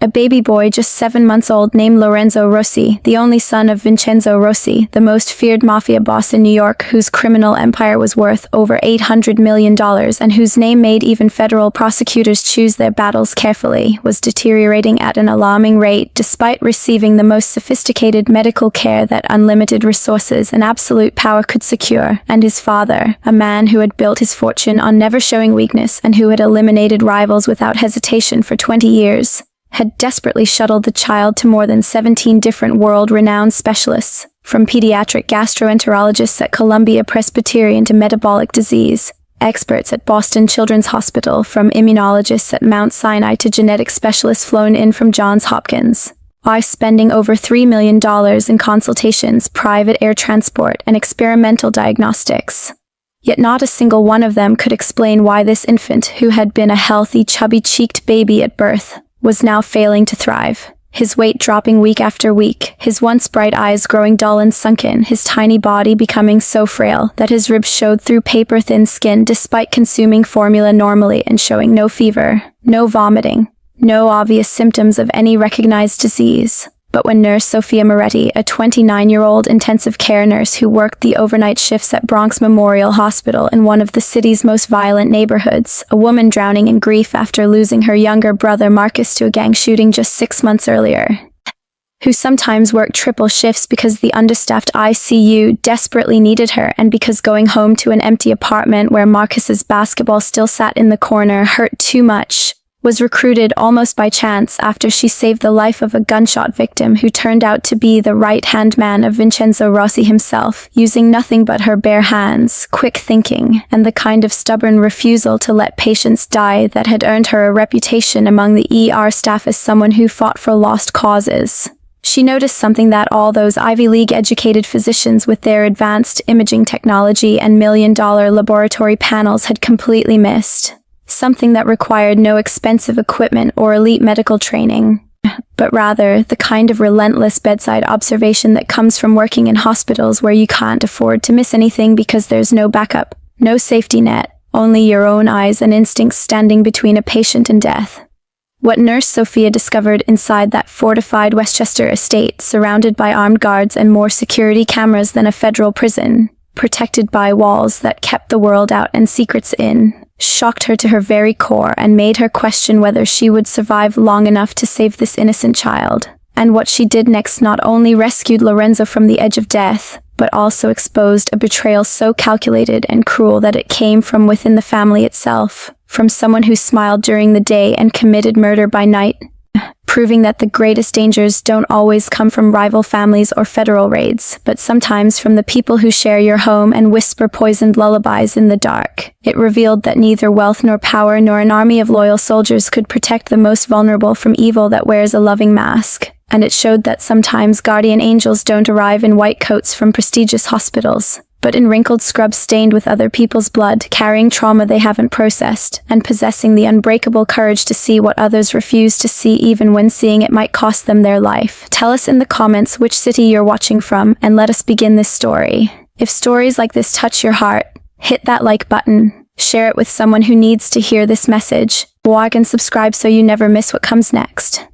A baby boy just 7 months old named Lorenzo Rossi, the only son of Vincenzo Rossi, the most feared mafia boss in New York, whose criminal empire was worth over $800 million and whose name made even federal prosecutors choose their battles carefully, was deteriorating at an alarming rate despite receiving the most sophisticated medical care that unlimited resources and absolute power could secure. And his father, a man who had built his fortune on never showing weakness and who had eliminated rivals without hesitation for 20 years, had desperately shuttled the child to more than 17 different world-renowned specialists, from pediatric gastroenterologists at Columbia Presbyterian to metabolic disease experts at Boston Children's Hospital, from immunologists at Mount Sinai to genetic specialists flown in from Johns Hopkins, by spending over $3 million in consultations, private air transport, and experimental diagnostics. Yet not a single one of them could explain why this infant, who had been a healthy, chubby-cheeked baby at birth, was now failing to thrive. His weight dropping week after week, his once bright eyes growing dull and sunken, his tiny body becoming so frail that his ribs showed through paper-thin skin despite consuming formula normally and showing no fever, no vomiting, no obvious symptoms of any recognized disease. But when Nurse Sophia Moretti, a 29-year-old intensive care nurse who worked the overnight shifts at Bronx Memorial Hospital in one of the city's most violent neighborhoods, a woman drowning in grief after losing her younger brother Marcus to a gang shooting just 6 months earlier, who sometimes worked triple shifts because the understaffed ICU desperately needed her and because going home to an empty apartment where Marcus's basketball still sat in the corner hurt too much, was recruited almost by chance after she saved the life of a gunshot victim who turned out to be the right-hand man of Vincenzo Rossi himself, using nothing but her bare hands, quick thinking, and the kind of stubborn refusal to let patients die that had earned her a reputation among the ER staff as someone who fought for lost causes. She noticed something that all those Ivy League-educated physicians with their advanced imaging technology and million-dollar laboratory panels had completely missed. Something that required no expensive equipment or elite medical training, but rather the kind of relentless bedside observation that comes from working in hospitals where you can't afford to miss anything because there's no backup, no safety net, only your own eyes and instincts standing between a patient and death. What Nurse Sophia discovered inside that fortified Westchester estate, surrounded by armed guards and more security cameras than a federal prison, protected by walls that kept the world out and secrets in, shocked her to her very core and made her question whether she would survive long enough to save this innocent child. And what she did next not only rescued Lorenzo from the edge of death, but also exposed a betrayal so calculated and cruel that it came from within the family itself, from someone who smiled during the day and committed murder by night, proving that the greatest dangers don't always come from rival families or federal raids, but sometimes from the people who share your home and whisper poisoned lullabies in the dark. It revealed that neither wealth nor power nor an army of loyal soldiers could protect the most vulnerable from evil that wears a loving mask. And it showed that sometimes guardian angels don't arrive in white coats from prestigious hospitals, but in wrinkled scrubs stained with other people's blood, carrying trauma they haven't processed, and possessing the unbreakable courage to see what others refuse to see even when seeing it might cost them their life. Tell us in the comments which city you're watching from, and let us begin this story. If stories like this touch your heart, hit that like button, share it with someone who needs to hear this message, like and subscribe so you never miss what comes next.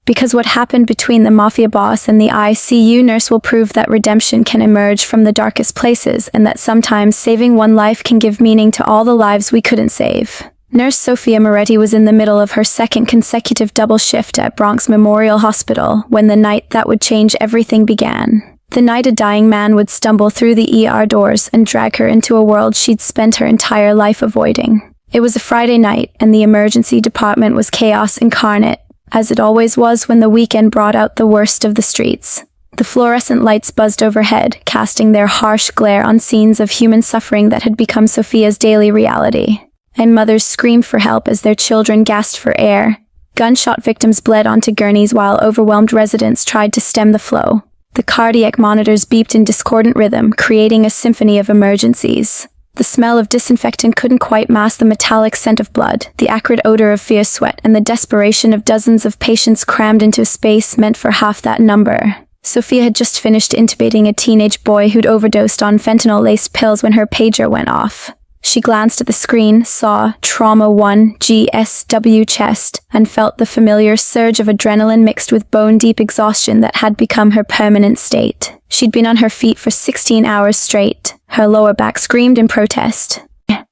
Because what happened between the mafia boss and the ICU nurse will prove that redemption can emerge from the darkest places and that sometimes saving one life can give meaning to all the lives we couldn't save. Nurse Sophia Moretti was in the middle of her second consecutive double shift at Bronx Memorial Hospital when the night that would change everything began. The night a dying man would stumble through the ER doors and drag her into a world she'd spent her entire life avoiding. It was a Friday night, and the emergency department was chaos incarnate, as it always was when the weekend brought out the worst of the streets. The fluorescent lights buzzed overhead, casting their harsh glare on scenes of human suffering that had become Sophia's daily reality. And mothers screamed for help as their children gasped for air. Gunshot victims bled onto gurneys while overwhelmed residents tried to stem the flow. The cardiac monitors beeped in discordant rhythm, creating a symphony of emergencies. The smell of disinfectant couldn't quite mask the metallic scent of blood, the acrid odor of fierce sweat, and the desperation of dozens of patients crammed into a space meant for half that number. Sophia had just finished intubating a teenage boy who'd overdosed on fentanyl-laced pills when her pager went off. She glanced at the screen, saw Trauma 1 GSW chest, and felt the familiar surge of adrenaline mixed with bone-deep exhaustion that had become her permanent state. She'd been on her feet for 16 hours straight. Her lower back screamed in protest.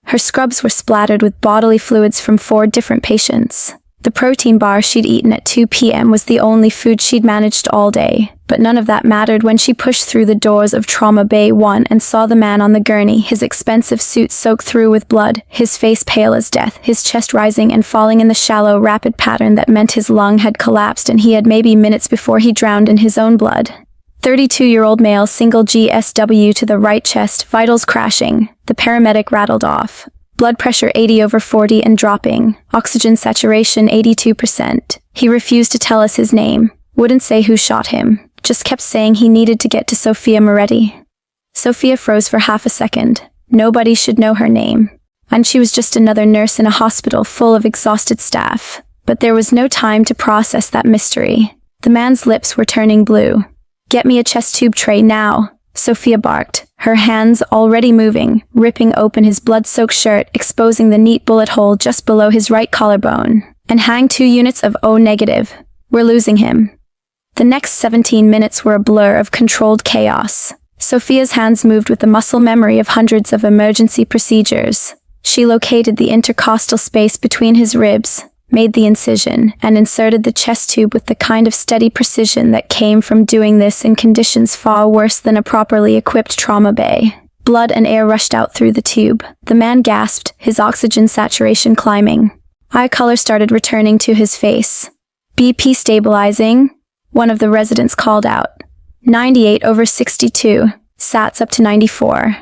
Her scrubs were splattered with bodily fluids from 4 different patients. The protein bar she'd eaten at 2 p.m. was the only food she'd managed all day, but none of that mattered when she pushed through the doors of Trauma Bay 1 and saw the man on the gurney, his expensive suit soaked through with blood, his face pale as death, his chest rising and falling in the shallow, rapid pattern that meant his lung had collapsed and he had maybe minutes before he drowned in his own blood. 32-year-old male, single GSW to the right chest, vitals crashing. The paramedic rattled off. Blood pressure 80/40 and dropping. Oxygen saturation 82%. He refused to tell us his name. Wouldn't say who shot him. Just kept saying he needed to get to Sophia Moretti. Sophia froze for half a second. Nobody should know her name. And she was just another nurse in a hospital full of exhausted staff. But there was no time to process that mystery. The man's lips were turning blue. "Get me a chest tube tray now," Sophia barked, her hands already moving, ripping open his blood-soaked shirt, exposing the neat bullet hole just below his right collarbone. "And hang 2 units of O negative. We're losing him." The next 17 minutes were a blur of controlled chaos. Sophia's hands moved with the muscle memory of hundreds of emergency procedures. She located the intercostal space between his ribs, made the incision, and inserted the chest tube with the kind of steady precision that came from doing this in conditions far worse than a properly equipped trauma bay. Blood and air rushed out through the tube. The man gasped, his oxygen saturation climbing. Eye color started returning to his face. "BP stabilizing," one of the residents called out. 98/62, SATs up to 94.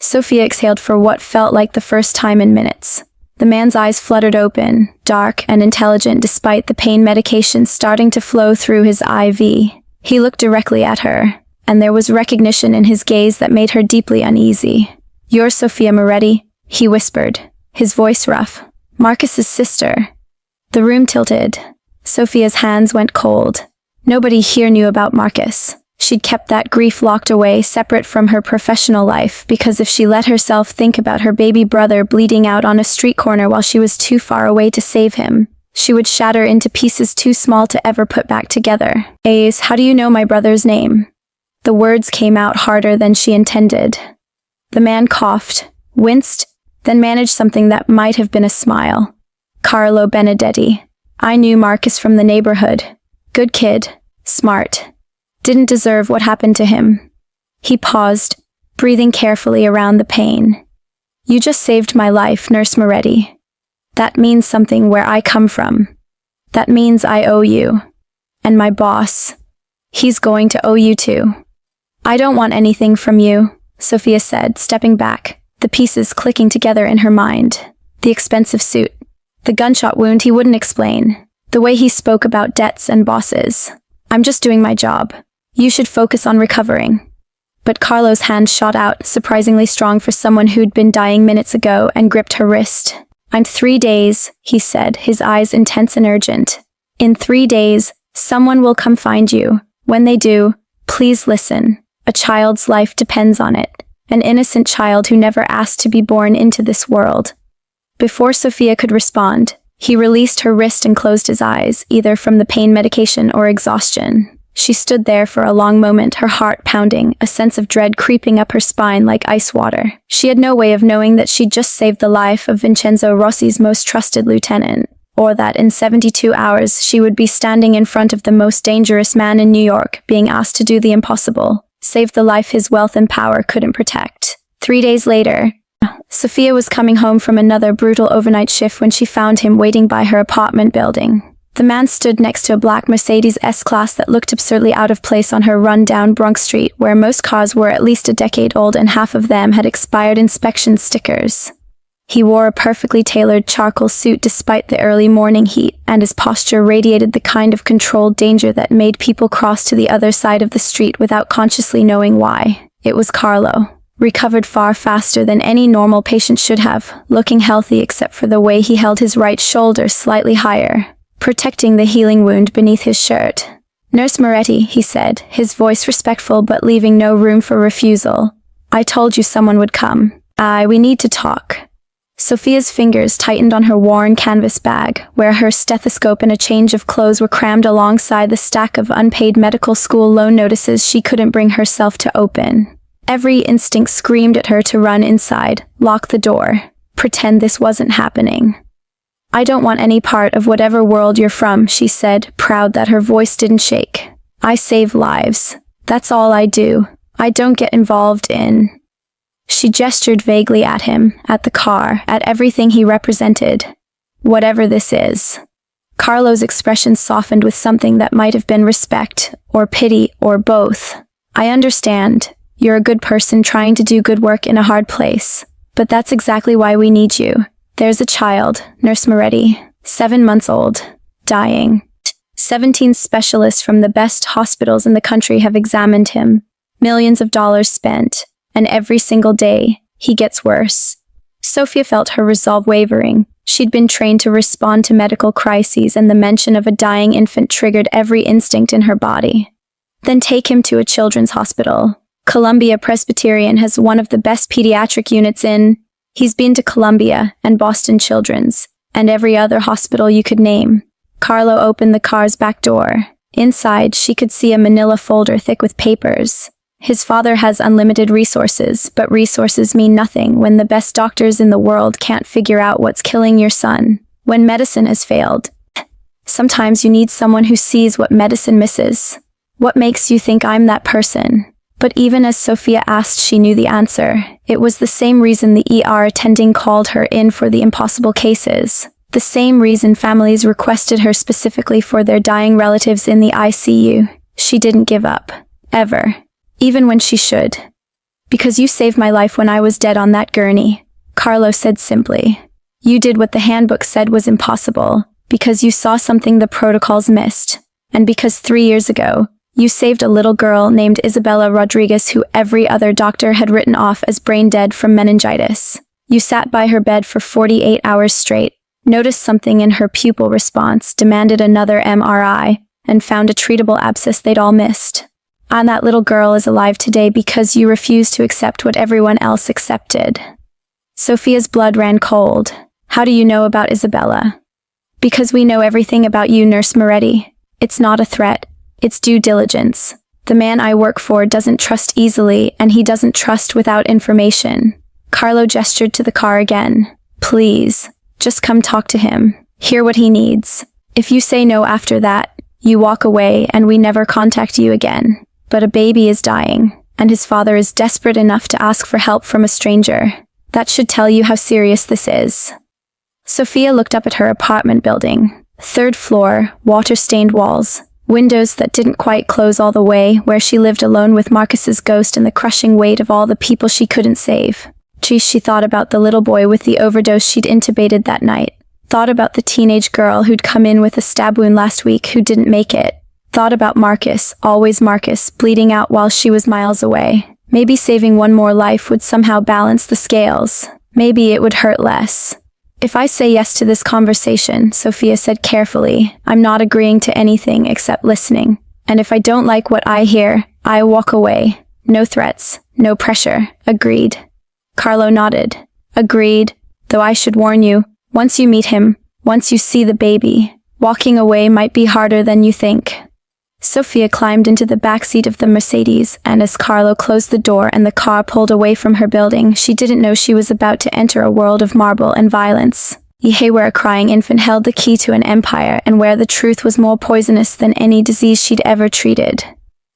Sophia exhaled for what felt like the first time in minutes. The man's eyes fluttered open, dark and intelligent despite the pain medication starting to flow through his IV. He looked directly at her, and there was recognition in his gaze that made her deeply uneasy. "You're Sophia Moretti," he whispered, his voice rough. "Marcus's sister." The room tilted. Sophia's hands went cold. Nobody here knew about Marcus. She'd kept that grief locked away, separate from her professional life, because if she let herself think about her baby brother bleeding out on a street corner while she was too far away to save him, she would shatter into pieces too small to ever put back together. "Ace, how do you know my brother's name?" The words came out harder than she intended. The man coughed, winced, then managed something that might have been a smile. "Carlo Benedetti. I knew Marcus from the neighborhood. Good kid. Smart. Didn't deserve what happened to him." He paused, breathing carefully around the pain. "You just saved my life, Nurse Moretti. That means something where I come from. That means I owe you. And my boss, he's going to owe you too." "I don't want anything from you," Sophia said, stepping back, the pieces clicking together in her mind. The expensive suit. The gunshot wound he wouldn't explain. The way he spoke about debts and bosses. "I'm just doing my job. You should focus on recovering." But Carlo's hand shot out, surprisingly strong for someone who'd been dying minutes ago, and gripped her wrist. "I'm 3 days," he said, his eyes intense and urgent. "In 3 days, someone will come find you. When they do, please listen. A child's life depends on it. An innocent child who never asked to be born into this world." Before Sophia could respond, he released her wrist and closed his eyes, either from the pain medication or exhaustion. She stood there for a long moment, her heart pounding, a sense of dread creeping up her spine like ice water. She had no way of knowing that she'd just saved the life of Vincenzo Rossi's most trusted lieutenant, or that in 72 hours she would be standing in front of the most dangerous man in New York, being asked to do the impossible, save the life his wealth and power couldn't protect. 3 days later, Sophia was coming home from another brutal overnight shift when she found him waiting by her apartment building. The man stood next to a black Mercedes S-Class that looked absurdly out of place on her run-down Bronx Street, where most cars were at least a decade old and half of them had expired inspection stickers. He wore a perfectly tailored charcoal suit despite the early morning heat, and his posture radiated the kind of controlled danger that made people cross to the other side of the street without consciously knowing why. It was Carlo. Recovered far faster than any normal patient should have, looking healthy except for the way he held his right shoulder slightly higher, protecting the healing wound beneath his shirt. "Nurse Moretti," he said, his voice respectful but leaving no room for refusal. "I told you someone would come. We need to talk. Sophia's fingers tightened on her worn canvas bag, where her stethoscope and a change of clothes were crammed alongside the stack of unpaid medical school loan notices she couldn't bring herself to open. Every instinct screamed at her to run inside, lock the door, pretend this wasn't happening. I don't want any part of whatever world you're from, she said, proud that her voice didn't shake. I save lives. That's all I do. I don't get involved in... She gestured vaguely at him, at the car, at everything he represented. Whatever this is. Carlo's expression softened with something that might have been respect, or pity, or both. I understand. You're a good person trying to do good work in a hard place. But that's exactly why we need you. There's a child, Nurse Moretti, 7 months old, dying. 17 specialists from the best hospitals in the country have examined him. Millions of dollars spent. And every single day, he gets worse. Sophia felt her resolve wavering. She'd been trained to respond to medical crises, and the mention of a dying infant triggered every instinct in her body. Then take him to a children's hospital. Columbia Presbyterian has one of the best pediatric units in... He's been to Columbia and Boston Children's, and every other hospital you could name. Carlo opened the car's back door. Inside, she could see a manila folder thick with papers. His father has unlimited resources, but resources mean nothing when the best doctors in the world can't figure out what's killing your son. When medicine has failed. Sometimes you need someone who sees what medicine misses. What makes you think I'm that person? But even as Sophia asked, she knew the answer. It was the same reason the ER attending called her in for the impossible cases. The same reason families requested her specifically for their dying relatives in the ICU. She didn't give up. Ever. Even when she should. Because you saved my life when I was dead on that gurney, Carlo said simply. You did what the handbook said was impossible, because you saw something the protocols missed. And because 3 years ago, you saved a little girl named Isabella Rodriguez who every other doctor had written off as brain dead from meningitis. You sat by her bed for 48 hours straight, noticed something in her pupil response, demanded another MRI, and found a treatable abscess they'd all missed. And that little girl is alive today because you refused to accept what everyone else accepted. Sophia's blood ran cold. How do you know about Isabella? Because we know everything about you, Nurse Moretti. It's not a threat. It's due diligence. The man I work for doesn't trust easily, and he doesn't trust without information. Carlo gestured to the car again. Please, just come talk to him. Hear what he needs. If you say no after that, you walk away and we never contact you again. But a baby is dying, and his father is desperate enough to ask for help from a stranger. That should tell you how serious this is. Sophia looked up at her apartment building. 3rd floor, water-stained walls, windows that didn't quite close all the way, where she lived alone with Marcus's ghost and the crushing weight of all the people she couldn't save. Geez, she thought about the little boy with the overdose she'd intubated that night. Thought about the teenage girl who'd come in with a stab wound last week who didn't make it. Thought about Marcus, always Marcus, bleeding out while she was miles away. Maybe saving one more life would somehow balance the scales. Maybe it would hurt less. If I say yes to this conversation, Sophia said carefully, I'm not agreeing to anything except listening. And if I don't like what I hear, I walk away. No threats, no pressure. Agreed. Carlo nodded. Agreed. Though I should warn you, once you meet him, once you see the baby, walking away might be harder than you think. Sophia climbed into the back seat of the Mercedes, and as Carlo closed the door and the car pulled away from her building, she didn't know she was about to enter a world of marble and violence. Where a crying infant held the key to an empire, and where the truth was more poisonous than any disease she'd ever treated.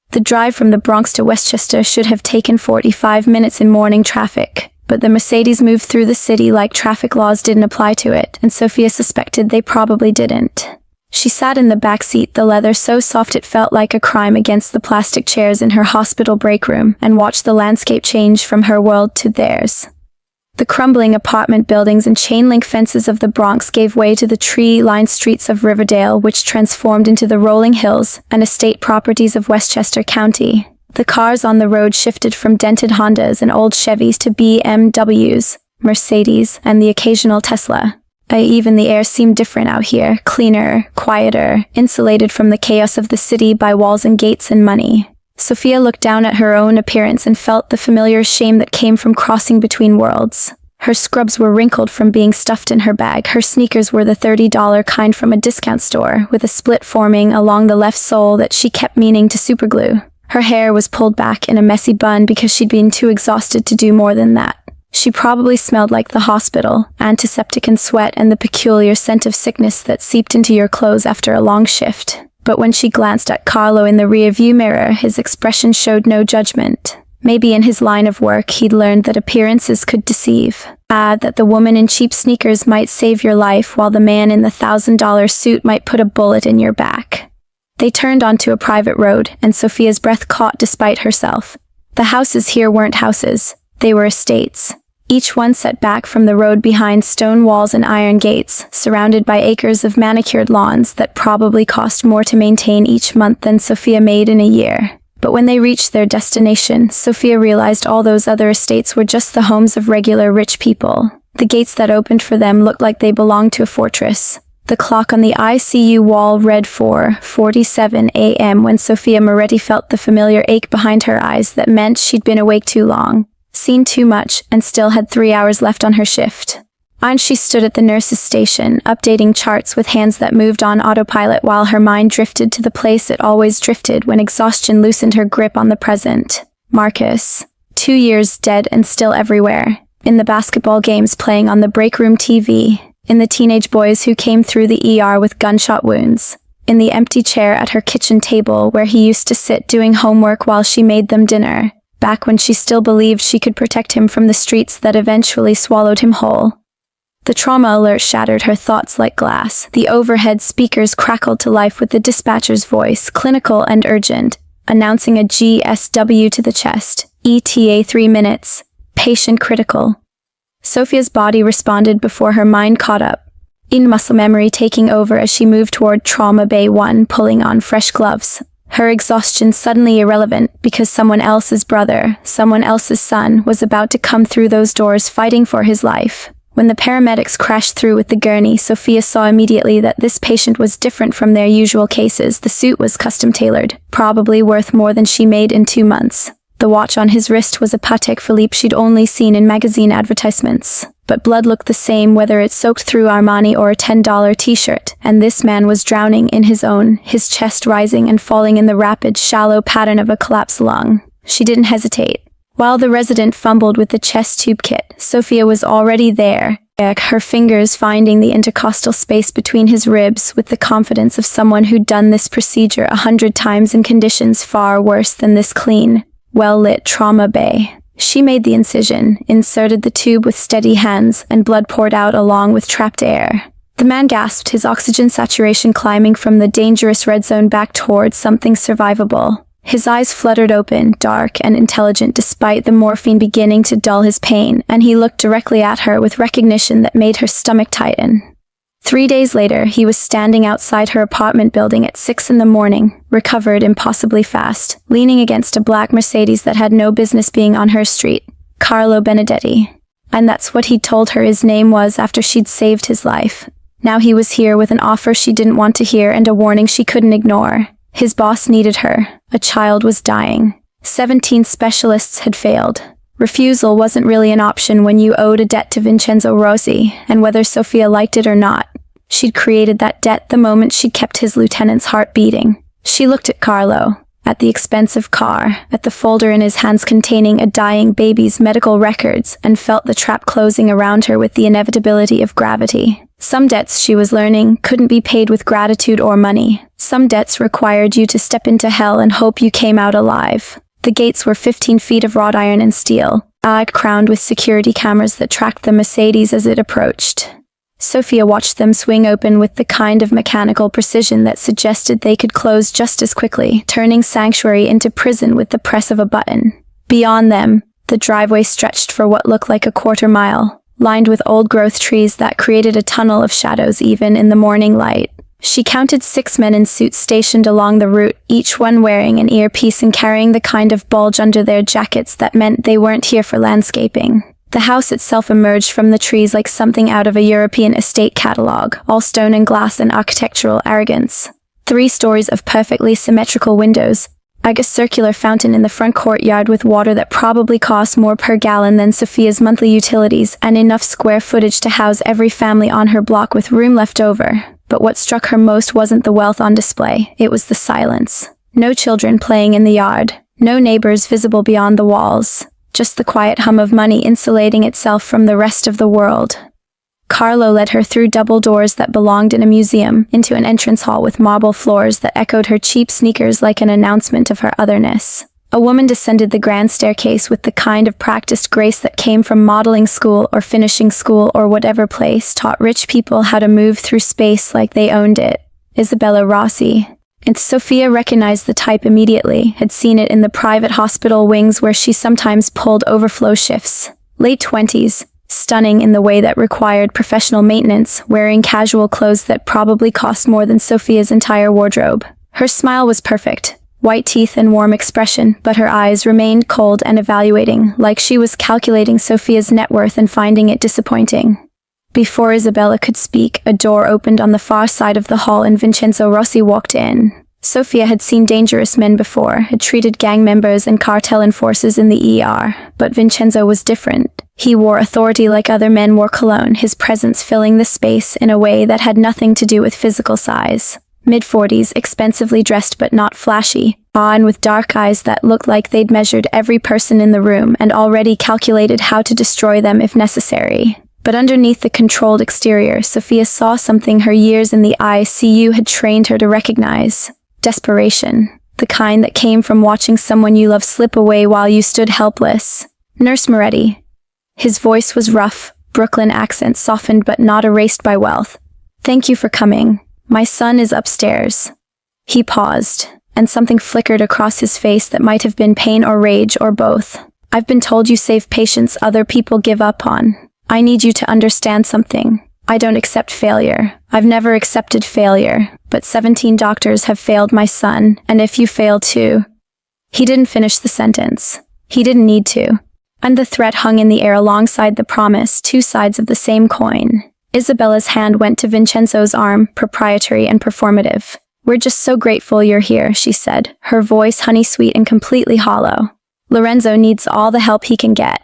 The drive from the Bronx to Westchester should have taken 45 minutes in morning traffic, but the Mercedes moved through the city like traffic laws didn't apply to it, and Sophia suspected they probably didn't. She sat in the back seat, the leather so soft it felt like a crime against the plastic chairs in her hospital break room, and watched the landscape change from her world to theirs. The crumbling apartment buildings and chain-link fences of the Bronx gave way to the tree-lined streets of Riverdale, which transformed into the rolling hills and estate properties of Westchester County. The cars on the road shifted from dented Hondas and old Chevys to BMWs, Mercedes, and the occasional Tesla. Even the air seemed different out here, cleaner, quieter, insulated from the chaos of the city by walls and gates and money. Sophia looked down at her own appearance and felt the familiar shame that came from crossing between worlds. Her scrubs were wrinkled from being stuffed in her bag. Her sneakers were the $30 kind from a discount store, with a split forming along the left sole that she kept meaning to superglue. Her hair was pulled back in a messy bun because she'd been too exhausted to do more than that. She probably smelled like the hospital, antiseptic and sweat and the peculiar scent of sickness that seeped into your clothes after a long shift. But when she glanced at Carlo in the rearview mirror, his expression showed no judgment. Maybe in his line of work he'd learned that appearances could deceive. That the woman in cheap sneakers might save your life while the man in the $1,000 suit might put a bullet in your back. They turned onto a private road, and Sophia's breath caught despite herself. The houses here weren't houses, they were estates. Each one set back from the road behind stone walls and iron gates, surrounded by acres of manicured lawns that probably cost more to maintain each month than Sophia made in a year. But when they reached their destination, Sophia realized all those other estates were just the homes of regular rich people. The gates that opened for them looked like they belonged to a fortress. The clock on the ICU wall read 4:47 a.m. when Sophia Moretti felt the familiar ache behind her eyes that meant she'd been awake too long, seen too much, and still had 3 hours left on her shift. And she stood at the nurse's station, updating charts with hands that moved on autopilot while her mind drifted to the place it always drifted when exhaustion loosened her grip on the present. Marcus. 2 years dead and still everywhere. In the basketball games playing on the break room TV. In the teenage boys who came through the ER with gunshot wounds. In the empty chair at her kitchen table where he used to sit doing homework while she made them dinner. Back when she still believed she could protect him from the streets that eventually swallowed him whole. The trauma alert shattered her thoughts like glass. The overhead speakers crackled to life with the dispatcher's voice, clinical and urgent, announcing a GSW to the chest. ETA 3 minutes. Patient critical. Sophia's body responded before her mind caught up. In muscle memory taking over as she moved toward Trauma Bay 1, pulling on fresh gloves. Her exhaustion suddenly irrelevant because someone else's brother, someone else's son, was about to come through those doors fighting for his life. When the paramedics crashed through with the gurney, Sophia saw immediately that this patient was different from their usual cases. The suit was custom-tailored, probably worth more than she made in 2 months. The watch on his wrist was a Patek Philippe she'd only seen in magazine advertisements. But blood looked the same whether it soaked through Armani or a $10 t-shirt, and this man was drowning in his own, his chest rising and falling in the rapid, shallow pattern of a collapsed lung. She didn't hesitate. While the resident fumbled with the chest tube kit, Sophia was already there, her fingers finding the intercostal space between his ribs with the confidence of someone who'd done this procedure 100 times in conditions far worse than this clean, well-lit trauma bay. She made the incision, inserted the tube with steady hands, and blood poured out along with trapped air. The man gasped, his oxygen saturation climbing from the dangerous red zone back towards something survivable. His eyes fluttered open, dark and intelligent despite the morphine beginning to dull his pain, and he looked directly at her with recognition that made her stomach tighten. 3 days later, he was standing outside her apartment building at 6 in the morning, recovered impossibly fast, leaning against a black Mercedes that had no business being on her street. Carlo Benedetti. And that's what he'd told her his name was after she'd saved his life. Now he was here with an offer she didn't want to hear and a warning she couldn't ignore. His boss needed her. A child was dying. 17 specialists had failed. Refusal wasn't really an option when you owed a debt to Vincenzo Rossi, and whether Sophia liked it or not, she'd created that debt the moment she'd kept his lieutenant's heart beating. She looked at Carlo, at the expensive car, at the folder in his hands containing a dying baby's medical records, and felt the trap closing around her with the inevitability of gravity. Some debts, she was learning, couldn't be paid with gratitude or money. Some debts required you to step into hell and hope you came out alive. The gates were 15 feet of wrought iron and steel, crowned with security cameras that tracked the Mercedes as it approached. Sophia watched them swing open with the kind of mechanical precision that suggested they could close just as quickly, turning sanctuary into prison with the press of a button. Beyond them, the driveway stretched for what looked like a quarter-mile, lined with old-growth trees that created a tunnel of shadows even in the morning light. She counted 6 men in suits stationed along the route, each one wearing an earpiece and carrying the kind of bulge under their jackets that meant they weren't here for landscaping. The house itself emerged from the trees like something out of a European estate catalogue, all stone and glass and architectural arrogance. 3 stories of perfectly symmetrical windows, A circular fountain in the front courtyard with water that probably cost more per gallon than Sophia's monthly utilities, and enough square footage to house every family on her block with room left over. But what struck her most wasn't the wealth on display, it was the silence. No children playing in the yard, no neighbors visible beyond the walls, just the quiet hum of money insulating itself from the rest of the world. Carlo led her through double doors that belonged in a museum, into an entrance hall with marble floors that echoed her cheap sneakers like an announcement of her otherness. A woman descended the grand staircase with the kind of practiced grace that came from modeling school or finishing school or whatever place taught rich people how to move through space like they owned it. Isabella Rossi. And Sophia recognized the type immediately, had seen it in the private hospital wings where she sometimes pulled overflow shifts. Late 20s. Stunning in the way that required professional maintenance, wearing casual clothes that probably cost more than Sophia's entire wardrobe. Her smile was perfect, white teeth and warm expression, but her eyes remained cold and evaluating, like she was calculating Sophia's net worth and finding it disappointing. Before Isabella could speak, a door opened on the far side of the hall and Vincenzo Rossi walked in. Sophia had seen dangerous men before, had treated gang members and cartel enforcers in the ER, but Vincenzo was different. He wore authority like other men wore cologne, his presence filling the space in a way that had nothing to do with physical size. Mid-40s, expensively dressed but not flashy, and with dark eyes that looked like they'd measured every person in the room and already calculated how to destroy them if necessary. But underneath the controlled exterior, Sophia saw something her years in the ICU had trained her to recognize. Desperation. The kind that came from watching someone you love slip away while you stood helpless. Nurse Moretti. His voice was rough, Brooklyn accent softened but not erased by wealth. Thank you for coming. My son is upstairs. He paused, and something flickered across his face that might have been pain or rage or both. I've been told you save patients other people give up on. I need you to understand something. I don't accept failure. I've never accepted failure, but 17 doctors have failed my son, and if you fail too. He didn't finish the sentence. He didn't need to. And the threat hung in the air alongside the promise, two sides of the same coin. Isabella's hand went to Vincenzo's arm, proprietary and performative. We're just so grateful you're here, she said, her voice honey-sweet and completely hollow. Lorenzo needs all the help he can get.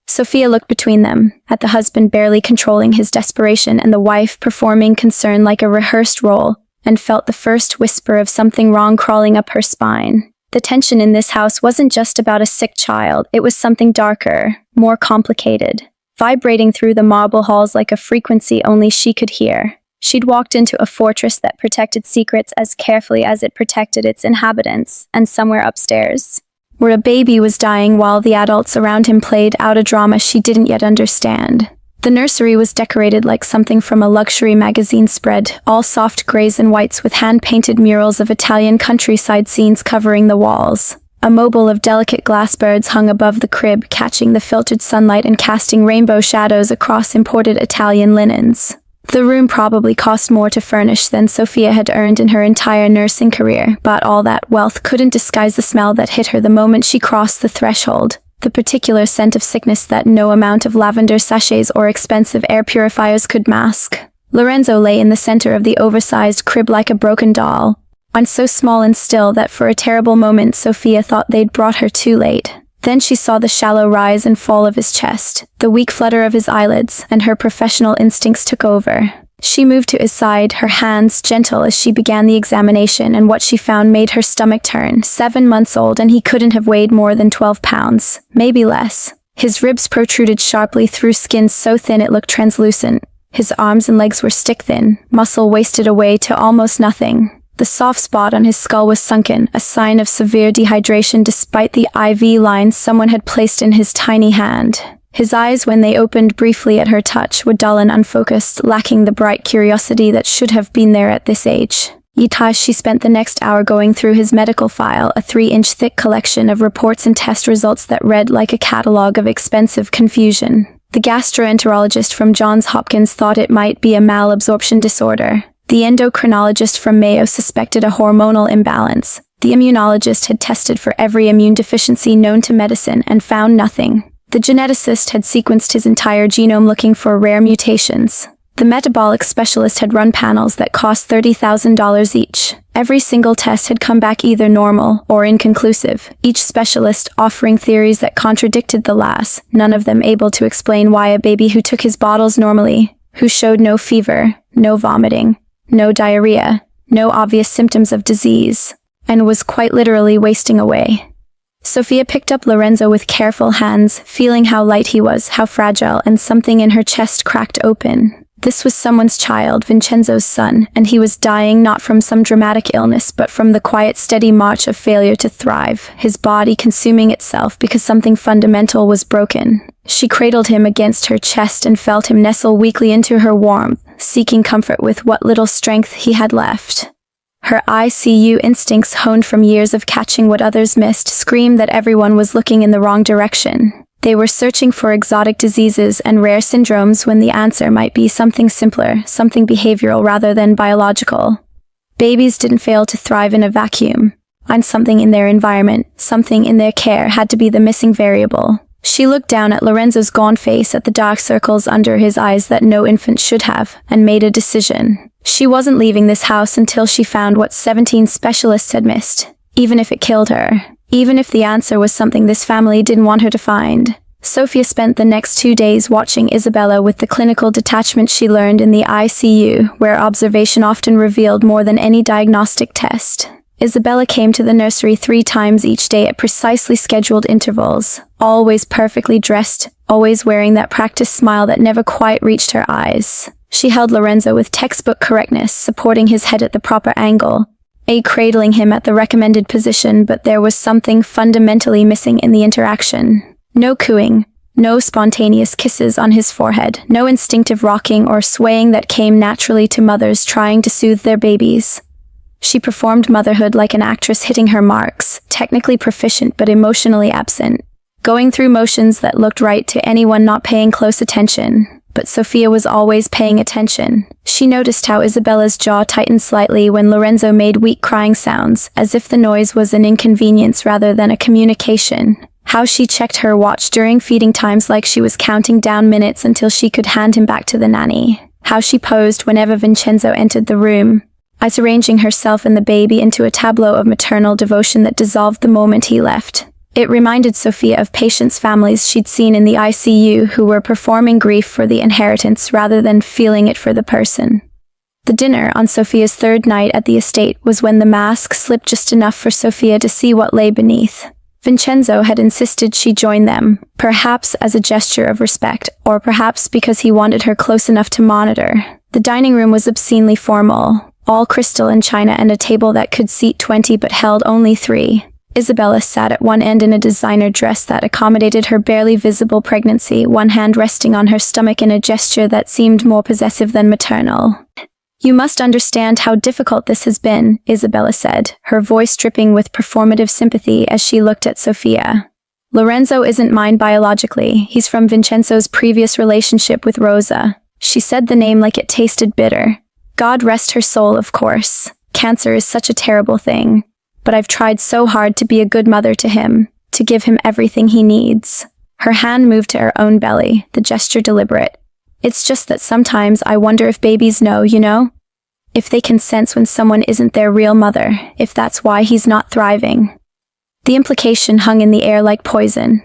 Sophia looked between them, at the husband barely controlling his desperation and the wife performing concern like a rehearsed role, and felt the first whisper of something wrong crawling up her spine. The tension in this house wasn't just about a sick child, it was something darker, more complicated, vibrating through the marble halls like a frequency only she could hear. She'd walked into a fortress that protected secrets as carefully as it protected its inhabitants, and somewhere upstairs, where a baby was dying while the adults around him played out a drama she didn't yet understand. The nursery was decorated like something from a luxury magazine spread, all soft grays and whites with hand-painted murals of Italian countryside scenes covering the walls. A mobile of delicate glass birds hung above the crib, catching the filtered sunlight and casting rainbow shadows across imported Italian linens. The room probably cost more to furnish than Sophia had earned in her entire nursing career, but all that wealth couldn't disguise the smell that hit her the moment she crossed the threshold, the particular scent of sickness that no amount of lavender sachets or expensive air purifiers could mask. Lorenzo lay in the center of the oversized crib like a broken doll, and so small and still that for a terrible moment Sophia thought they'd brought her too late. Then she saw the shallow rise and fall of his chest, the weak flutter of his eyelids, and her professional instincts took over. She moved to his side, her hands gentle as she began the examination, and what she found made her stomach turn. 7 months old, and he couldn't have weighed more than 12 pounds, maybe less. His ribs protruded sharply through skin so thin it looked translucent. His arms and legs were stick-thin, muscle wasted away to almost nothing. The soft spot on his skull was sunken, a sign of severe dehydration despite the IV line someone had placed in his tiny hand. His eyes, when they opened briefly at her touch, were dull and unfocused, lacking the bright curiosity that should have been there at this age. She spent the next hour going through his medical file, a 3-inch thick collection of reports and test results that read like a catalog of expensive confusion. The gastroenterologist from Johns Hopkins thought it might be a malabsorption disorder. The endocrinologist from Mayo suspected a hormonal imbalance. The immunologist had tested for every immune deficiency known to medicine and found nothing. The geneticist had sequenced his entire genome looking for rare mutations. The metabolic specialist had run panels that cost $30,000 each. Every single test had come back either normal or inconclusive, each specialist offering theories that contradicted the last, none of them able to explain why a baby who took his bottles normally, who showed no fever, no vomiting, no diarrhea, no obvious symptoms of disease, and was quite literally wasting away. Sophia picked up Lorenzo with careful hands, feeling how light he was, how fragile, and something in her chest cracked open. This was someone's child, Vincenzo's son, and he was dying not from some dramatic illness but from the quiet, steady march of failure to thrive, his body consuming itself because something fundamental was broken. She cradled him against her chest and felt him nestle weakly into her warmth, seeking comfort with what little strength he had left. Her ICU instincts, honed from years of catching what others missed, screamed that everyone was looking in the wrong direction. They were searching for exotic diseases and rare syndromes when the answer might be something simpler, something behavioral rather than biological. Babies didn't fail to thrive in a vacuum, and something in their environment, something in their care had to be the missing variable. She looked down at Lorenzo's gaunt face, at the dark circles under his eyes that no infant should have, and made a decision. She wasn't leaving this house until she found what 17 specialists had missed, even if it killed her. Even if the answer was something this family didn't want her to find. Sophia spent the next 2 days watching Isabella with the clinical detachment she learned in the ICU, where observation often revealed more than any diagnostic test. Isabella came to the nursery 3 times each day at precisely scheduled intervals, always perfectly dressed, always wearing that practiced smile that never quite reached her eyes. She held Lorenzo with textbook correctness, supporting his head at the proper angle, cradling him at the recommended position, but there was something fundamentally missing in the interaction. No cooing, no spontaneous kisses on his forehead, no instinctive rocking or swaying that came naturally to mothers trying to soothe their babies. She performed motherhood like an actress hitting her marks, technically proficient but emotionally absent, going through motions that looked right to anyone not paying close attention. But Sophia was always paying attention. She noticed how Isabella's jaw tightened slightly when Lorenzo made weak crying sounds, as if the noise was an inconvenience rather than a communication. How she checked her watch during feeding times like she was counting down minutes until she could hand him back to the nanny. How she posed whenever Vincenzo entered the room, arranging herself and the baby into a tableau of maternal devotion that dissolved the moment he left. It reminded Sophia of patients' families she'd seen in the ICU who were performing grief for the inheritance rather than feeling it for the person. The dinner on Sophia's 3rd night at the estate was when the mask slipped just enough for Sophia to see what lay beneath. Vincenzo had insisted she join them, perhaps as a gesture of respect, or perhaps because he wanted her close enough to monitor. The dining room was obscenely formal, all crystal and china, and a table that could seat 20 but held only 3. Isabella sat at one end in a designer dress that accommodated her barely visible pregnancy, one hand resting on her stomach in a gesture that seemed more possessive than maternal. "You must understand how difficult this has been," Isabella said, her voice dripping with performative sympathy as she looked at Sophia. "Lorenzo isn't mine biologically. He's from Vincenzo's previous relationship with Rosa." She said the name like it tasted bitter. "God rest her soul, of course. Cancer is such a terrible thing. But I've tried so hard to be a good mother to him, to give him everything he needs." Her hand moved to her own belly, the gesture deliberate. "It's just that sometimes I wonder if babies know, you know? If they can sense when someone isn't their real mother, if that's why he's not thriving." The implication hung in the air like poison.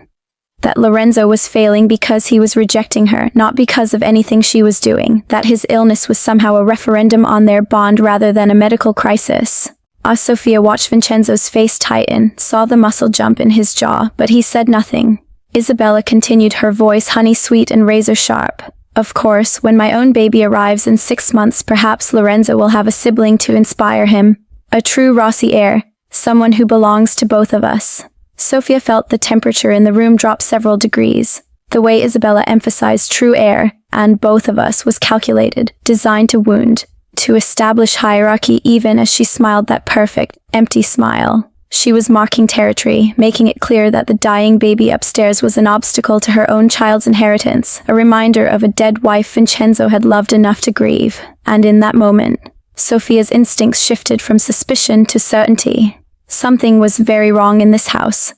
That Lorenzo was failing because he was rejecting her, not because of anything she was doing. That his illness was somehow a referendum on their bond rather than a medical crisis. Sophia watched Vincenzo's face tighten, saw the muscle jump in his jaw, but he said nothing. Isabella continued, her voice honey-sweet and razor-sharp. "Of course, when my own baby arrives in 6 months, perhaps Lorenzo will have a sibling to inspire him. A true Rossi heir, someone who belongs to both of us." Sophia felt the temperature in the room drop several degrees. The way Isabella emphasized true heir, and both of us, was calculated, designed to wound, to establish hierarchy, even as she smiled that perfect, empty smile. She was marking territory, making it clear that the dying baby upstairs was an obstacle to her own child's inheritance, a reminder of a dead wife Vincenzo had loved enough to grieve. And in that moment, Sophia's instincts shifted from suspicion to certainty. Something was very wrong in this house,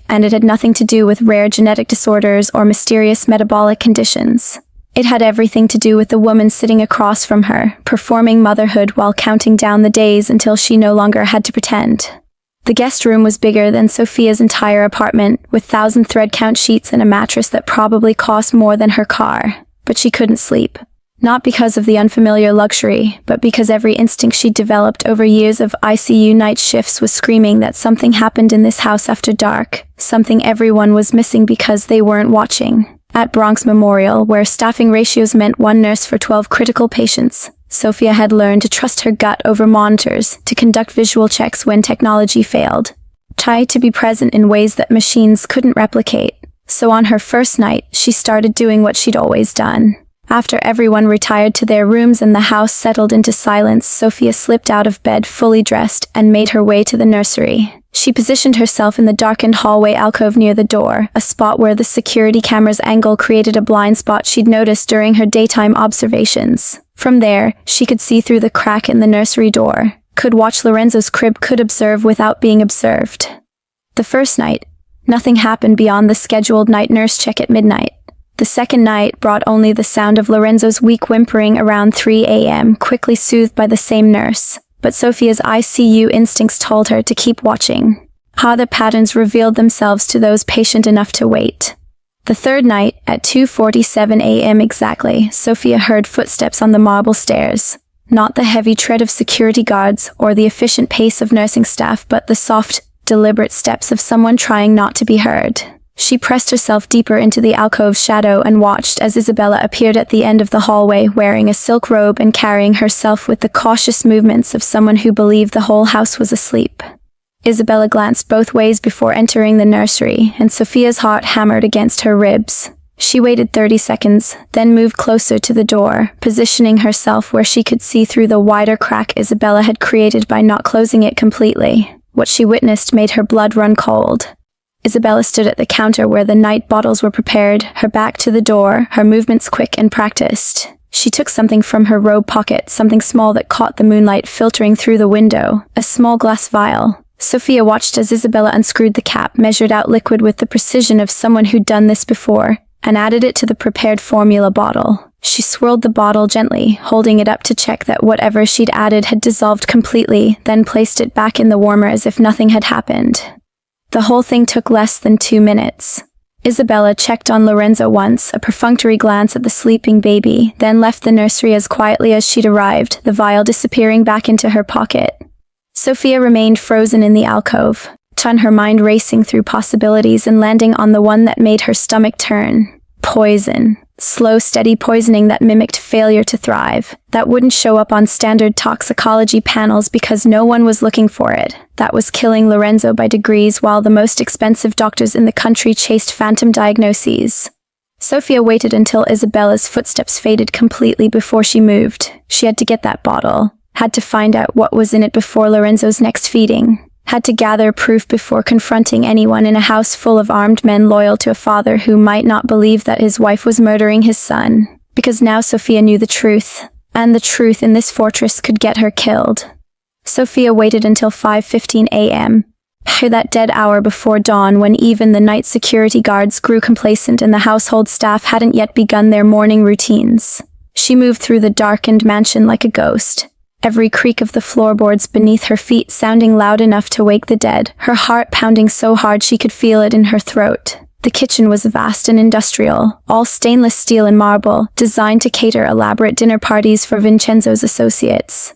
and it had nothing to do with rare genetic disorders or mysterious metabolic conditions. It had everything to do with the woman sitting across from her, performing motherhood while counting down the days until she no longer had to pretend. The guest room was bigger than Sophia's entire apartment, with 1,000 thread count sheets and a mattress that probably cost more than her car. But she couldn't sleep. Not because of the unfamiliar luxury, but because every instinct she'd developed over years of ICU night shifts was screaming that something happened in this house after dark, something everyone was missing because they weren't watching. At Bronx Memorial, where staffing ratios meant one nurse for 12 critical patients, Sophia had learned to trust her gut over monitors, to conduct visual checks when technology failed, try to be present in ways that machines couldn't replicate. So on her first night, she started doing what she'd always done. After everyone retired to their rooms and the house settled into silence, Sophia slipped out of bed fully dressed and made her way to the nursery. She positioned herself in the darkened hallway alcove near the door, a spot where the security camera's angle created a blind spot she'd noticed during her daytime observations. From there, she could see through the crack in the nursery door, could watch Lorenzo's crib, could observe without being observed. The first night, nothing happened beyond the scheduled night nurse check at midnight. The second night brought only the sound of Lorenzo's weak whimpering around 3 a.m., quickly soothed by the same nurse. But Sophia's ICU instincts told her to keep watching. How the patterns revealed themselves to those patient enough to wait. The third night, at 2:47 a.m. exactly, Sophia heard footsteps on the marble stairs. Not the heavy tread of security guards or the efficient pace of nursing staff, but the soft, deliberate steps of someone trying not to be heard. She pressed herself deeper into the alcove's shadow and watched as Isabella appeared at the end of the hallway wearing a silk robe and carrying herself with the cautious movements of someone who believed the whole house was asleep. Isabella glanced both ways before entering the nursery, and Sophia's heart hammered against her ribs. She waited 30 seconds, then moved closer to the door, positioning herself where she could see through the wider crack Isabella had created by not closing it completely. What she witnessed made her blood run cold. Isabella stood at the counter where the night bottles were prepared, her back to the door, her movements quick and practiced. She took something from her robe pocket, something small that caught the moonlight filtering through the window, a small glass vial. Sophia watched as Isabella unscrewed the cap, measured out liquid with the precision of someone who'd done this before, and added it to the prepared formula bottle. She swirled the bottle gently, holding it up to check that whatever she'd added had dissolved completely, then placed it back in the warmer as if nothing had happened. The whole thing took less than 2 minutes. Isabella checked on Lorenzo once, a perfunctory glance at the sleeping baby, then left the nursery as quietly as she'd arrived, the vial disappearing back into her pocket. Sophia remained frozen in the alcove, her mind racing through possibilities and landing on the one that made her stomach turn. Poison. Slow, steady poisoning that mimicked failure to thrive. That wouldn't show up on standard toxicology panels because no one was looking for it. That was killing Lorenzo by degrees while the most expensive doctors in the country chased phantom diagnoses. Sophia waited until Isabella's footsteps faded completely before she moved. She had to get that bottle. Had to find out what was in it before Lorenzo's next feeding. Had to gather proof before confronting anyone in a house full of armed men loyal to a father who might not believe that his wife was murdering his son. Because now Sophia knew the truth, and the truth in this fortress could get her killed. Sophia waited until 5:15 a.m., that dead hour before dawn when even the night security guards grew complacent and the household staff hadn't yet begun their morning routines. She moved through the darkened mansion like a ghost. Every creak of the floorboards beneath her feet sounding loud enough to wake the dead, her heart pounding so hard she could feel it in her throat. The kitchen was vast and industrial, all stainless steel and marble, designed to cater elaborate dinner parties for Vincenzo's associates.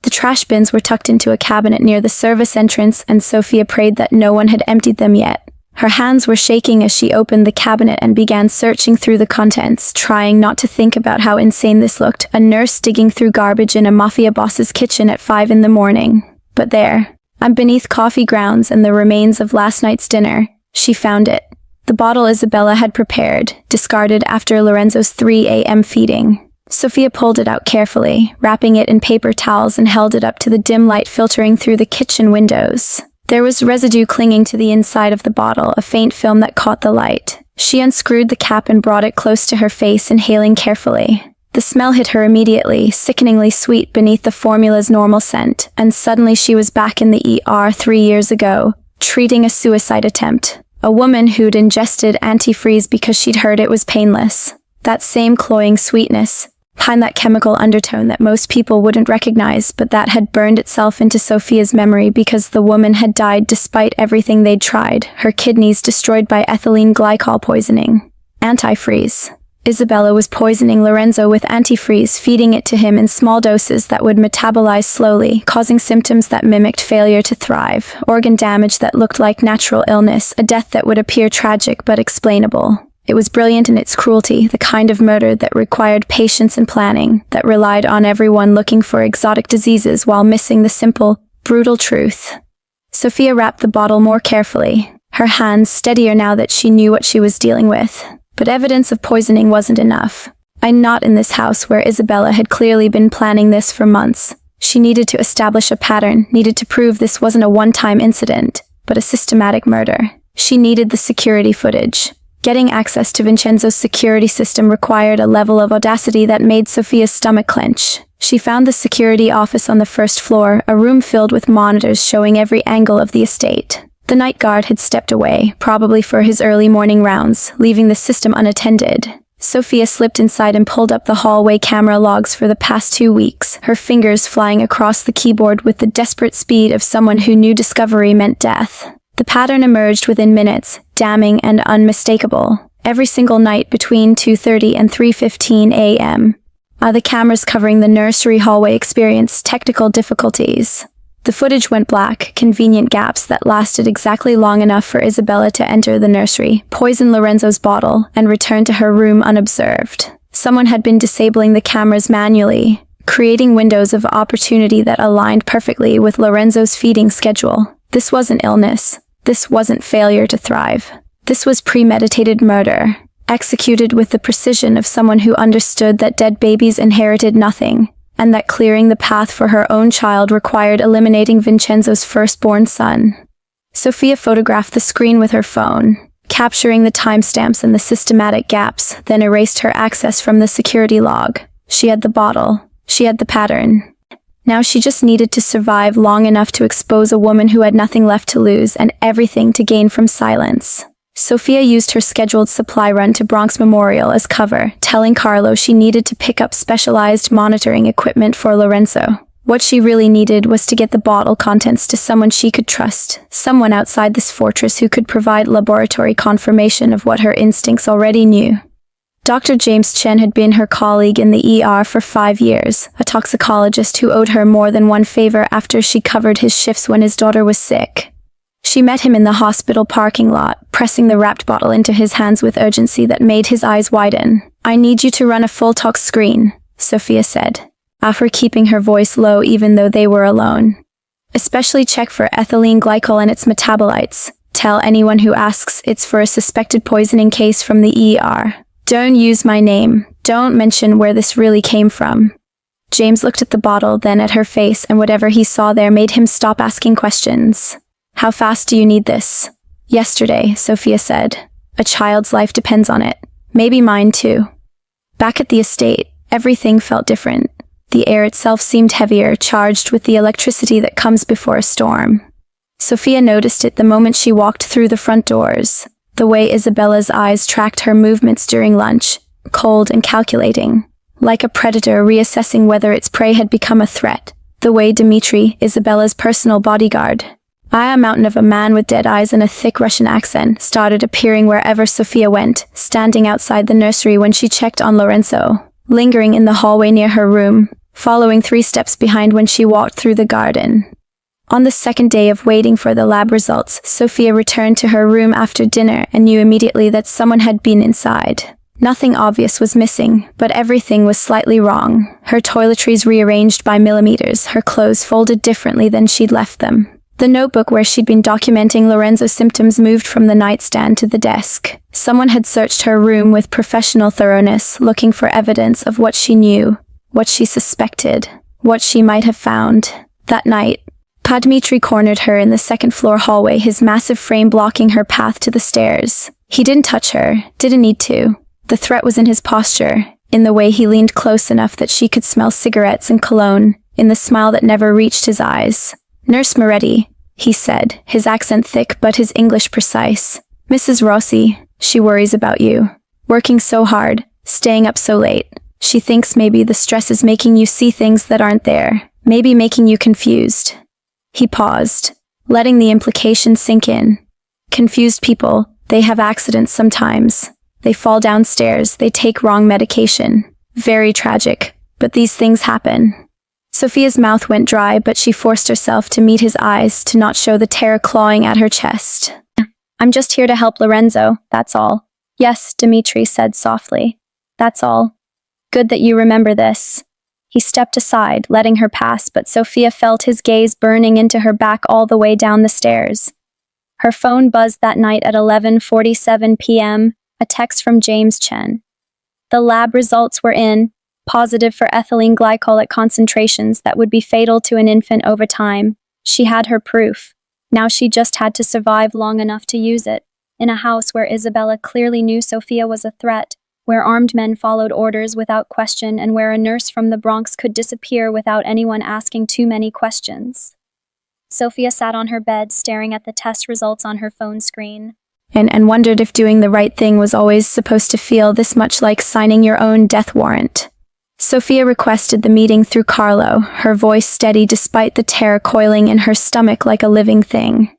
The trash bins were tucked into a cabinet near the service entrance, and Sophia prayed that no one had emptied them yet. Her hands were shaking as she opened the cabinet and began searching through the contents, trying not to think about how insane this looked, a nurse digging through garbage in a Mafia boss's kitchen at 5 in the morning. But there, beneath coffee grounds and the remains of last night's dinner, she found it. The bottle Isabella had prepared, discarded after Lorenzo's 3 a.m. feeding. Sophia pulled it out carefully, wrapping it in paper towels and held it up to the dim light filtering through the kitchen windows. There was residue clinging to the inside of the bottle, a faint film that caught the light. She unscrewed the cap and brought it close to her face, inhaling carefully. The smell hit her immediately, sickeningly sweet beneath the formula's normal scent, and suddenly she was back in the ER 3 years ago, treating a suicide attempt. A woman who'd ingested antifreeze because she'd heard it was painless. That same cloying sweetness, behind that chemical undertone that most people wouldn't recognize, but that had burned itself into Sophia's memory because the woman had died despite everything they'd tried, her kidneys destroyed by ethylene glycol poisoning. Antifreeze. Isabella was poisoning Lorenzo with antifreeze, feeding it to him in small doses that would metabolize slowly, causing symptoms that mimicked failure to thrive, organ damage that looked like natural illness, a death that would appear tragic but explainable. It was brilliant in its cruelty, the kind of murder that required patience and planning, that relied on everyone looking for exotic diseases while missing the simple, brutal truth. Sophia wrapped the bottle more carefully, her hands steadier now that she knew what she was dealing with. But evidence of poisoning wasn't enough. I'm not in this house where Isabella had clearly been planning this for months. She needed to establish a pattern, needed to prove this wasn't a one-time incident, but a systematic murder. She needed the security footage. Getting access to Vincenzo's security system required a level of audacity that made Sophia's stomach clench. She found the security office on the first floor, a room filled with monitors showing every angle of the estate. The night guard had stepped away, probably for his early morning rounds, leaving the system unattended. Sophia slipped inside and pulled up the hallway camera logs for the past 2 weeks, her fingers flying across the keyboard with the desperate speed of someone who knew discovery meant death. The pattern emerged within minutes, damning and unmistakable. Every single night between 2:30 and 3:15 a.m. The cameras covering the nursery hallway experienced technical difficulties. The footage went black, convenient gaps that lasted exactly long enough for Isabella to enter the nursery, poison Lorenzo's bottle, and return to her room unobserved. Someone had been disabling the cameras manually, creating windows of opportunity that aligned perfectly with Lorenzo's feeding schedule. This wasn't illness. This wasn't failure to thrive. This was premeditated murder, executed with the precision of someone who understood that dead babies inherited nothing, and that clearing the path for her own child required eliminating Vincenzo's firstborn son. Sophia photographed the screen with her phone, capturing the timestamps and the systematic gaps, then erased her access from the security log. She had the bottle. She had the pattern. Now she just needed to survive long enough to expose a woman who had nothing left to lose and everything to gain from silence. Sophia used her scheduled supply run to Bronx Memorial as cover, telling Carlo she needed to pick up specialized monitoring equipment for Lorenzo. What she really needed was to get the bottle contents to someone she could trust, someone outside this fortress who could provide laboratory confirmation of what her instincts already knew. Dr. James Chen had been her colleague in the ER for 5 years, a toxicologist who owed her more than one favor after she covered his shifts when his daughter was sick. She met him in the hospital parking lot, pressing the wrapped bottle into his hands with urgency that made his eyes widen. "I need you to run a full tox screen," Sophia said, after keeping her voice low even though they were alone. "Especially check for ethylene glycol and its metabolites. Tell anyone who asks it's for a suspected poisoning case from the ER. Don't use my name. Don't mention where this really came from." James looked at the bottle, then at her face, and whatever he saw there made him stop asking questions. "How fast do you need this?" "Yesterday," Sophia said. "A child's life depends on it. Maybe mine too." Back at the estate, everything felt different. The air itself seemed heavier, charged with the electricity that comes before a storm. Sophia noticed it the moment she walked through the front doors. The way Isabella's eyes tracked her movements during lunch, cold and calculating, like a predator reassessing whether its prey had become a threat. The way Dmitri, Isabella's personal bodyguard, a mountain of a man with dead eyes and a thick Russian accent, started appearing wherever Sophia went, standing outside the nursery when she checked on Lorenzo, lingering in the hallway near her room, following 3 steps behind when she walked through the garden. On the second day of waiting for the lab results, Sophia returned to her room after dinner and knew immediately that someone had been inside. Nothing obvious was missing, but everything was slightly wrong. Her toiletries rearranged by millimeters, her clothes folded differently than she'd left them. The notebook where she'd been documenting Lorenzo's symptoms moved from the nightstand to the desk. Someone had searched her room with professional thoroughness, looking for evidence of what she knew, what she suspected, what she might have found. That night, Dmitri cornered her in the second-floor hallway, his massive frame blocking her path to the stairs. He didn't touch her, didn't need to. The threat was in his posture, in the way he leaned close enough that she could smell cigarettes and cologne, in the smile that never reached his eyes. "Nurse Moretti," he said, his accent thick but his English precise. "Mrs. Rossi, she worries about you. Working so hard, Staying up so late. She thinks maybe the stress is making you see things that aren't there, maybe making you confused. He paused, letting the implication sink in. Confused people, they have accidents sometimes. They fall downstairs, they take wrong medication. Very tragic, but these things happen. Sophia's mouth went dry, but she forced herself to meet his eyes to not show the terror clawing at her chest. I'm just here to help Lorenzo, that's all. Yes, Dmitri said softly. That's all. Good that you remember this. He stepped aside, letting her pass, but Sophia felt his gaze burning into her back all the way down the stairs. Her phone buzzed that night at 11:47 p.m., a text from James Chen. The lab results were in, positive for ethylene glycol at concentrations that would be fatal to an infant over time. She had her proof. Now she just had to survive long enough to use it. In a house where Isabella clearly knew Sophia was a threat, where armed men followed orders without question, and where a nurse from the Bronx could disappear without anyone asking too many questions. Sophia sat on her bed, staring at the test results on her phone screen. And wondered if doing the right thing was always supposed to feel this much like signing your own death warrant. Sophia requested the meeting through Carlo, her voice steady despite the terror coiling in her stomach like a living thing.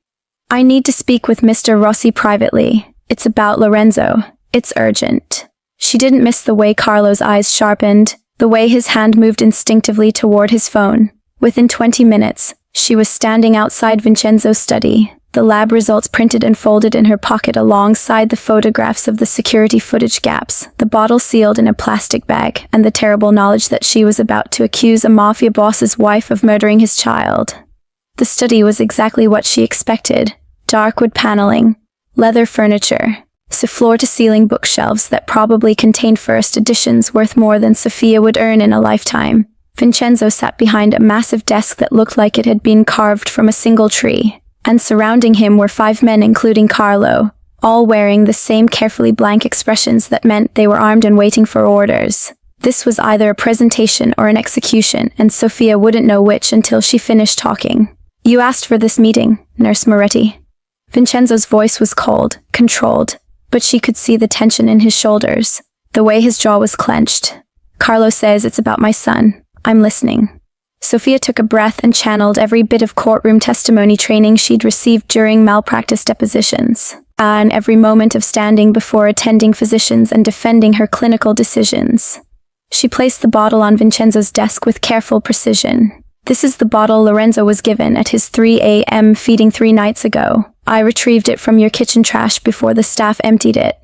I need to speak with Mr. Rossi privately. It's about Lorenzo. It's urgent. She didn't miss the way Carlo's eyes sharpened, the way his hand moved instinctively toward his phone. Within 20 minutes, she was standing outside Vincenzo's study, the lab results printed and folded in her pocket alongside the photographs of the security footage gaps, the bottle sealed in a plastic bag, and the terrible knowledge that she was about to accuse a mafia boss's wife of murdering his child. The study was exactly what she expected. Dark wood paneling, leather furniture, floor-to-ceiling bookshelves that probably contained first editions worth more than Sophia would earn in a lifetime. Vincenzo sat behind a massive desk that looked like it had been carved from a single tree, and surrounding him were 5 men including Carlo, all wearing the same carefully blank expressions that meant they were armed and waiting for orders. This was either a presentation or an execution, and Sophia wouldn't know which until she finished talking. You asked for this meeting, Nurse Moretti. Vincenzo's voice was cold, controlled, but she could see the tension in his shoulders, the way his jaw was clenched. Carlo says it's about my son. I'm listening. Sophia took a breath and channeled every bit of courtroom testimony training she'd received during malpractice depositions, and every moment of standing before attending physicians and defending her clinical decisions. She placed the bottle on Vincenzo's desk with careful precision. This is the bottle Lorenzo was given at his 3 a.m. feeding 3 nights ago. I retrieved it from your kitchen trash before the staff emptied it.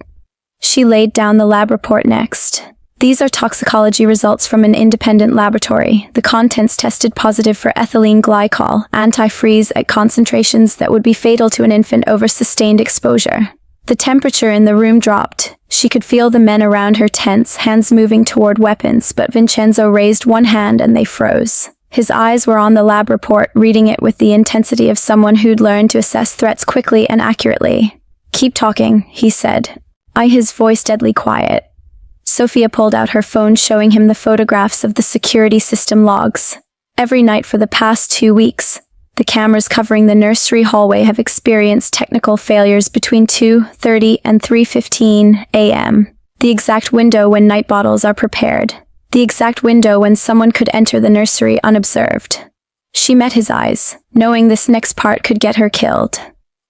She laid down the lab report next. These are toxicology results from an independent laboratory. The contents tested positive for ethylene glycol, antifreeze at concentrations that would be fatal to an infant over sustained exposure. The temperature in the room dropped. She could feel the men around her tense, hands moving toward weapons, but Vincenzo raised one hand and they froze. His eyes were on the lab report, reading it with the intensity of someone who'd learned to assess threats quickly and accurately. Keep talking, he said. His voice deadly quiet. Sophia pulled out her phone, showing him the photographs of the security system logs. Every night for the past 2 weeks, the cameras covering the nursery hallway have experienced technical failures between 2:30 and 3:15 a.m. The exact window when night bottles are prepared. The exact window when someone could enter the nursery unobserved. She met his eyes, knowing this next part could get her killed.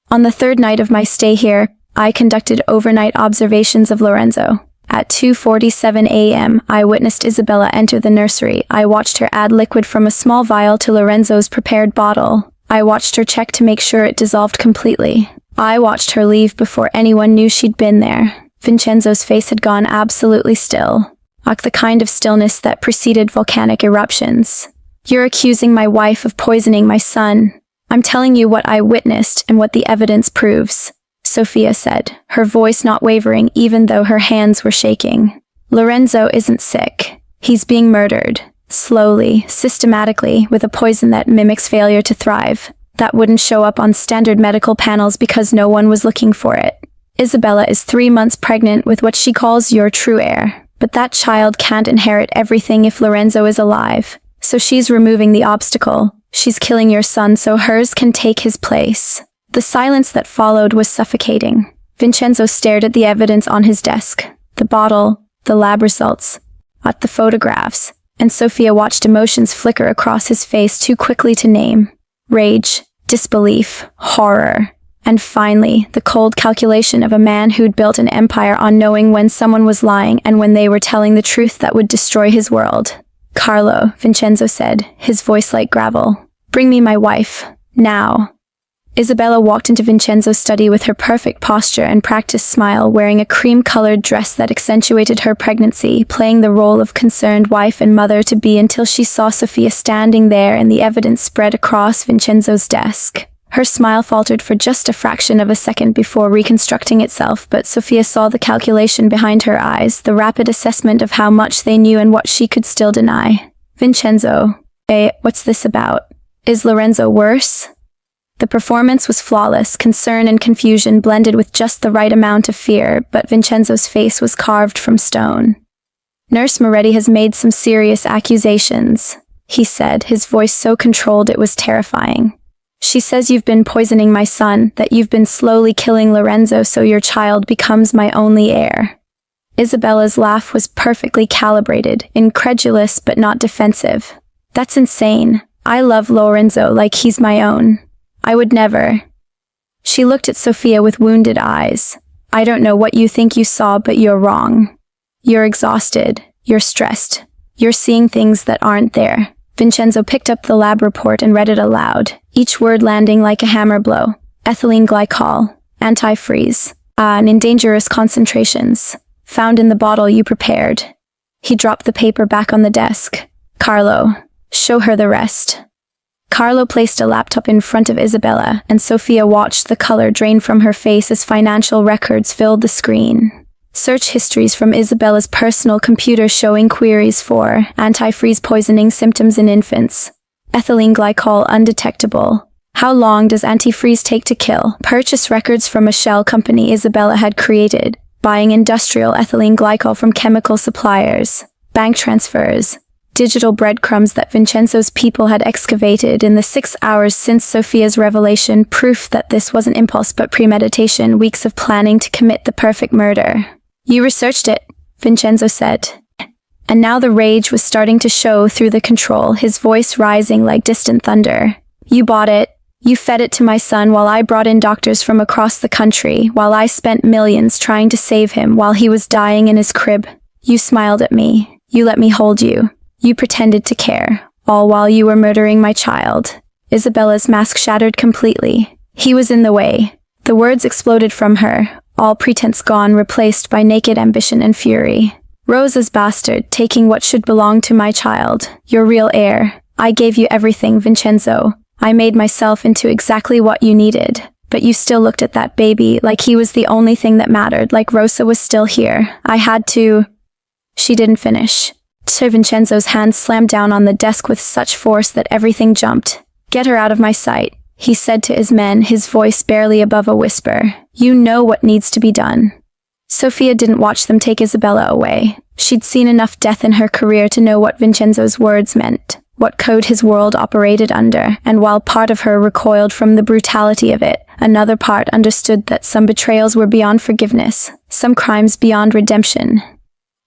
On the 3rd night of my stay here, I conducted overnight observations of Lorenzo. At 2:47 a.m., I witnessed Isabella enter the nursery. I watched her add liquid from a small vial to Lorenzo's prepared bottle. I watched her check to make sure it dissolved completely. I watched her leave before anyone knew she'd been there. Vincenzo's face had gone absolutely still. Like the kind of stillness that preceded volcanic eruptions. You're accusing my wife of poisoning my son. I'm telling you what I witnessed and what the evidence proves, Sophia said, her voice not wavering even though her hands were shaking. Lorenzo isn't sick. He's being murdered. Slowly, systematically, with a poison that mimics failure to thrive. That wouldn't show up on standard medical panels because no one was looking for it. Isabella is 3 months pregnant with what she calls your true heir. But that child can't inherit everything if Lorenzo is alive. So she's removing the obstacle. She's killing your son so hers can take his place. The silence that followed was suffocating. Vincenzo stared at the evidence on his desk. The bottle, the lab results, at the photographs, and Sophia watched emotions flicker across his face too quickly to name. Rage, disbelief, horror, and finally, the cold calculation of a man who'd built an empire on knowing when someone was lying and when they were telling the truth that would destroy his world. "Carlo," Vincenzo said, his voice like gravel. "Bring me my wife. Now." Isabella walked into Vincenzo's study with her perfect posture and practiced smile, wearing a cream-colored dress that accentuated her pregnancy, playing the role of concerned wife and mother-to-be until she saw Sophia standing there and the evidence spread across Vincenzo's desk. Her smile faltered for just a fraction of a second before reconstructing itself, but Sophia saw the calculation behind her eyes, the rapid assessment of how much they knew and what she could still deny. "Vincenzo, what's this about? Is Lorenzo worse?" The performance was flawless, concern and confusion blended with just the right amount of fear, but Vincenzo's face was carved from stone. "Nurse Moretti has made some serious accusations," he said, his voice so controlled it was terrifying. "She says you've been poisoning my son, that you've been slowly killing Lorenzo so your child becomes my only heir." Isabella's laugh was perfectly calibrated, incredulous but not defensive. "That's insane. I love Lorenzo like he's my own. I would never." She looked at Sophia with wounded eyes. "I don't know what you think you saw, but you're wrong. You're exhausted. You're stressed. You're seeing things that aren't there." Vincenzo picked up the lab report and read it aloud, each word landing like a hammer blow. "Ethylene glycol, antifreeze, and in dangerous concentrations, found in the bottle you prepared." He dropped the paper back on the desk. "Carlo, show her the rest." Carlo placed a laptop in front of Isabella, and Sophia watched the color drain from her face as financial records filled the screen. Search histories from Isabella's personal computer showing queries for antifreeze poisoning symptoms in infants. Ethylene glycol undetectable. How long does antifreeze take to kill? Purchase records from a shell company Isabella had created, buying industrial ethylene glycol from chemical suppliers. Bank transfers. Digital breadcrumbs that Vincenzo's people had excavated in the 6 hours since Sophia's revelation, proof that this wasn't impulse but premeditation, weeks of planning to commit the perfect murder. "You researched it," Vincenzo said. And now the rage was starting to show through the control, his voice rising like distant thunder. "You bought it. You fed it to my son while I brought in doctors from across the country, while I spent millions trying to save him while he was dying in his crib. You smiled at me. You let me hold you. You pretended to care, all while you were murdering my child." Isabella's mask shattered completely. He was in the way. The words exploded from her, all pretense gone, replaced by naked ambition and fury. "Rosa's bastard, taking what should belong to my child. Your real heir. I gave you everything, Vincenzo. I made myself into exactly what you needed. But you still looked at that baby like he was the only thing that mattered, like Rosa was still here. I had to..." She didn't finish. Vincenzo's hand slammed down on the desk with such force that everything jumped. "Get her out of my sight," he said to his men, his voice barely above a whisper. "You know what needs to be done." Sophia didn't watch them take Isabella away. She'd seen enough death in her career to know what Vincenzo's words meant, what code his world operated under, and while part of her recoiled from the brutality of it, another part understood that some betrayals were beyond forgiveness, some crimes beyond redemption.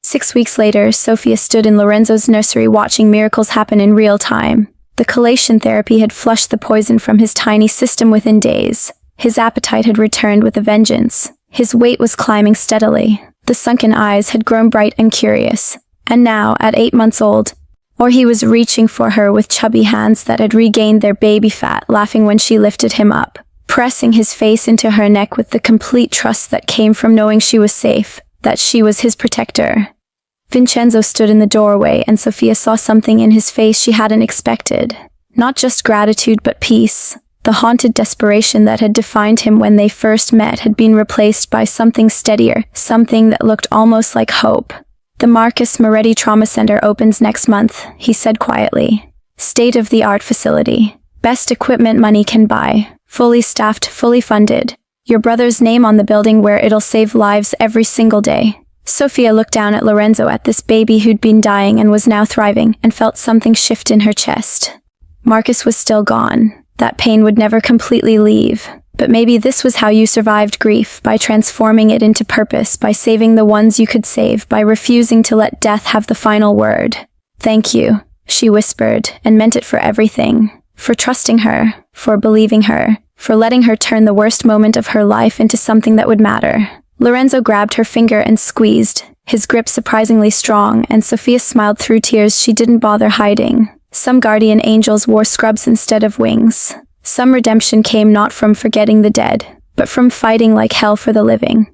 6 weeks later, Sophia stood in Lorenzo's nursery watching miracles happen in real time. The chelation therapy had flushed the poison from his tiny system within days. His appetite had returned with a vengeance. His weight was climbing steadily. The sunken eyes had grown bright and curious. And now, at 8 months old, he was reaching for her with chubby hands that had regained their baby fat, laughing when she lifted him up, pressing his face into her neck with the complete trust that came from knowing she was safe, that she was his protector. Vincenzo stood in the doorway, and Sophia saw something in his face she hadn't expected. Not just gratitude, but peace. The haunted desperation that had defined him when they first met had been replaced by something steadier, something that looked almost like hope. "The Marcus Moretti Trauma Center opens next month," he said quietly. "State-of-the-art facility. Best equipment money can buy. Fully staffed, fully funded. Your brother's name on the building where it'll save lives every single day." Sophia looked down at Lorenzo, at this baby who'd been dying and was now thriving, and felt something shift in her chest. Marcus was still gone. That pain would never completely leave. But maybe this was how you survived grief, by transforming it into purpose, by saving the ones you could save, by refusing to let death have the final word. Thank you, she whispered, and meant it for everything. For trusting her, for believing her, for letting her turn the worst moment of her life into something that would matter. Lorenzo grabbed her finger and squeezed, his grip surprisingly strong, and Sophia smiled through tears she didn't bother hiding. Some guardian angels wore scrubs instead of wings. Some redemption came not from forgetting the dead, but from fighting like hell for the living.